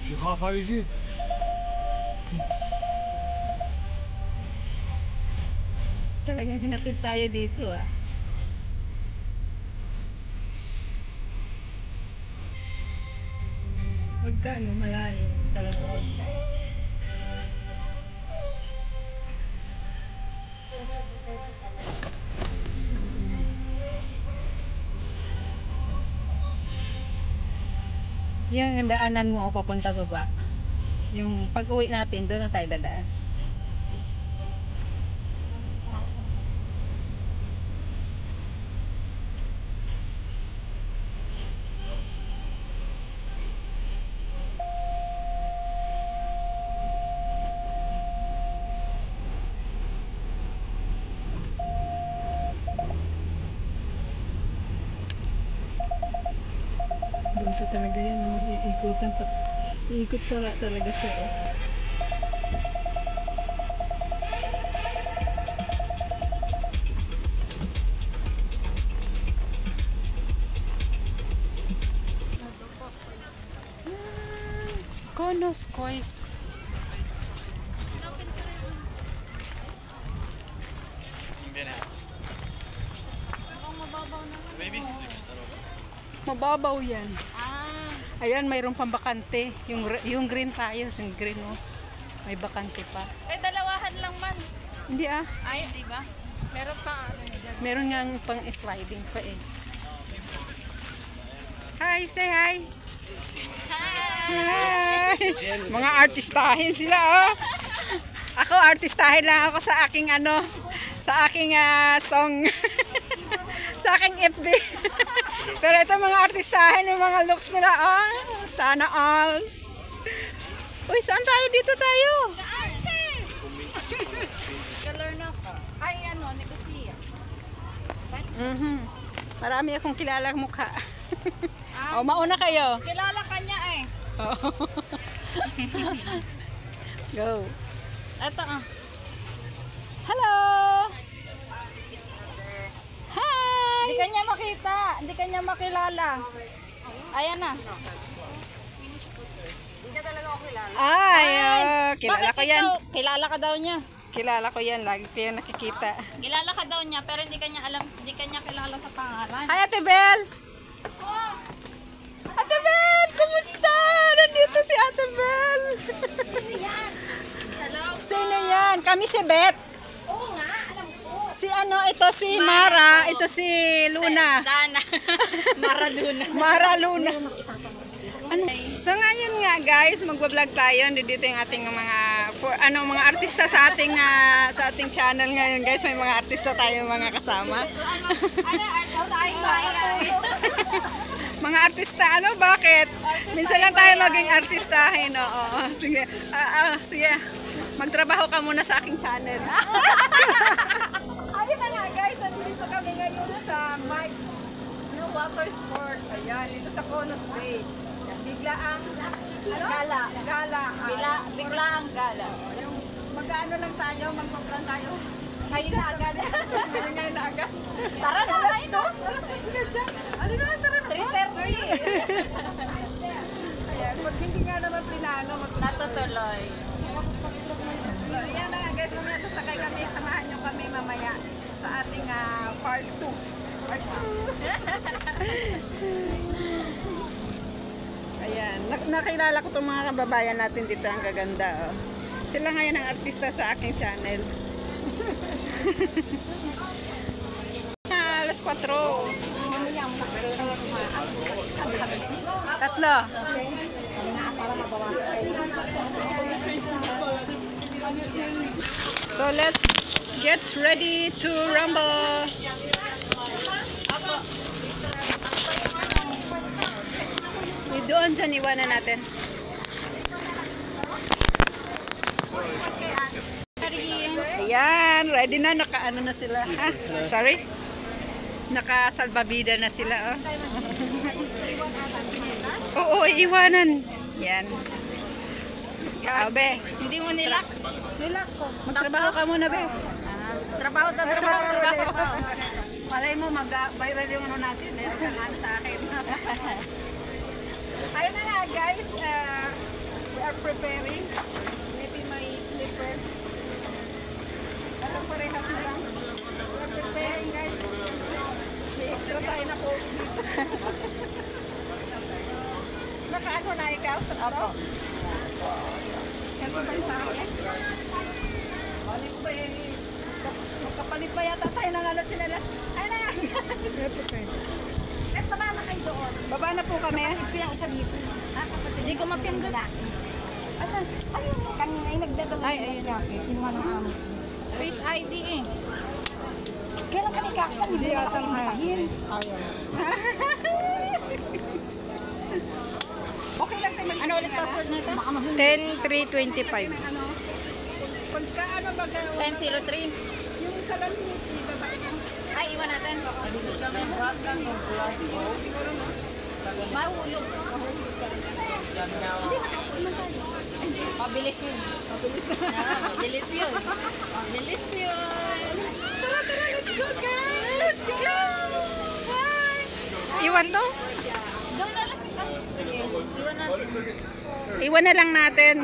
Je crois pas les yeux. Talagang hinatid tayo dito ah. Magkano malayo talaga. Yung daanan mo papunta baba. Yung pag-uwi natin, doon na tayo dadaan. Doon sa talaga yan, no? Iikutan pa. Iikot talaga siya. Oh. Konos, kois. Mababaw yan. Ayan, mayroong pambakante. Yung green tayo, yung green oh. May bakante pa. Eh, dalawahan lang man. Hindi ah. Ay, di ba? Meron pa ano dyan. Meron nga pang sliding pa eh. Hi, say hi. Hi. Mga artistahin sila oh. Ako artistahin lang ako sa aking ano, sa aking song. Sa aking FB. Pero ito mga artistahin, yung mga looks nila oh. Sana all. Uy, saan tayo? Dito tayo. Color na ko. Ay, ano, negosya. Marami akong kilalang mukha. Oh, mauna kayo. Kilala ka niya eh. Go. Ito ah. Hello. Hi. Hindi ka niya makita. Hindi ka niya makilala. Ayan na. Ay, kilala Bakit ko yan. ikaw? Kilala ka daw niya. Kilala ko yan. Lagi ko yan nakikita. Kilala ka daw niya pero hindi ka niya alam, hindi ka niya kilala sa pangalan. Hi, Ate Bel. Ate Bel, kumusta? Nandito si Ate Bel. Sino yan? Hello? Sino yan? Kami si Beth. Oo nga, alam ko. Si ano, ito si Mara. Ito si Luna. Dana. Mara Luna. Mara Luna. Ano? So ngayon nga guys, magba-vlog tayo. Dito yung ating mga artista sa ating channel ngayon guys. May mga artista tayo mga kasama. Ano, artista ay Mga artista, ano? Bakit? Minsan lang tayo maging artistahin. Oo, sige. Sige. Magtrabaho ka muna sa aking channel. Ayun na nga guys, nandito kami ngayon sa Mike's Water Sport. Ayan, dito sa Conos Bay. Bigla ang Gala. gala. Bigla ang gala. Mag-ano lang tayo, magpa-plan tayo. Kayo na agad. Ngayon na agad. Tara na, Alas 2 medya. Ano na, tara na. 3:30. Ayan, pag hindi nga naman pinano, Natutuloy. So, ayan na guys, mamaya sasakay kami, samahan nyo kami mamaya sa ating part 2. Part 2. Ayan, nakilala ko itong mga kababayan natin dito, ang gaganda. Oh. Sila ngayon ang artista sa aking channel. Alas 4. Tatlo. So let's get ready to rumble. Doon dyan iwanan natin. Ayan, ready na, naka-ano na sila. Ah, sorry? Naka-salbabida na sila. Oo, iwanan. Yan. Be. Hindi mo nilak? Nilak ko. Magtrabaho ka muna, be. Trabaho. Malay mo, mag-viral yung ano natin. Ano sa akin. Ayun na nga, guys. are preparing. Maybe my slipper. Parang parehas na lang. We are preparing, guys. May extra tayo na po dito. Nakaano na ikaw? Apo. Ganito ba yung sa akin? Balik pa eh. Magkapalit pa yata tayo ng ano chinelas. Ay na! Eh, baba na kayo doon. Baba na po kami. Ito yung isa dito. Hindi ko mapindot. Asan? Ayun, kanina ay nagdadala. Ay, ayun. Kinuha ng amo. Face ID eh. Kailan ka ni Kaksan? Hindi yata matahin. Okay lang tayo. Ano ulit password na ito? 10,325. Ano? Pagka ano ba 1003. yung salamit, babae ka. Ay, iwan natin. Siguro no? Mahulog. Hindi, nakapunan tayo. Pabilis yun. Pabilis na. Pabilis yun. Pabilis yun. Tara, tara, let's go guys! Let's go! Bye! Iwan to? Doon na lang sila. Sige, iwan natin. Iwan na lang natin.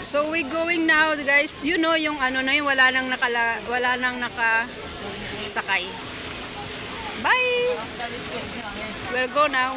So we going now guys. You know yung ano na yun, wala nang nakasakay. Bye! We'll go now.